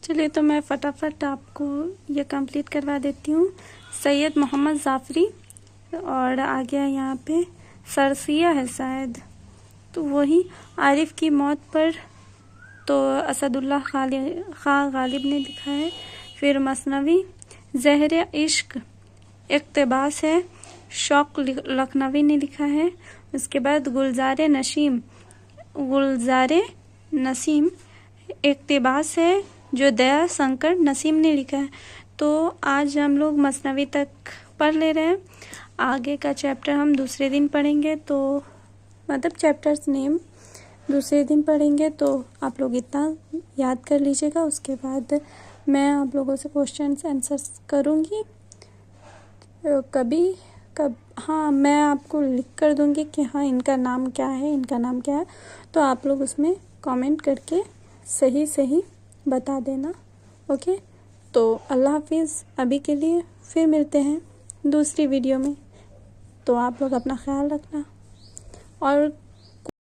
चलिए तो मैं फटाफट आपको ये कंप्लीट करवा देती हूँ। सैयद मोहम्मद जाफरी और आ गया यहाँ पे सरसिया है शायद, तो वही आरिफ की मौत पर तो असदुल्लाह खां गालिब ने लिखा है। फिर मसनवी ज़हर इश्क इक़्तिबास है, शौक लखनवी ने लिखा है। उसके बाद गुलज़ारे नसीम इक़्तिबास है, जो दया शंकर नसीम ने लिखा है। तो आज हम लोग मसनवी तक पढ़ ले रहे हैं, आगे का चैप्टर हम दूसरे दिन पढ़ेंगे। तो मतलब चैप्टर्स नेम दूसरे दिन पढ़ेंगे, तो आप लोग इतना याद कर लीजिएगा। उसके बाद मैं आप लोगों से क्वेश्चंस आंसर्स करूँगी हाँ, मैं आपको लिख कर दूँगी कि हाँ इनका नाम क्या है, इनका नाम क्या है, तो आप लोग उसमें कमेंट करके सही बता देना। ओके, तो अल्लाह हाफिज़ अभी के लिए, फिर मिलते हैं दूसरी वीडियो में। तो आप लोग अपना ख्याल रखना और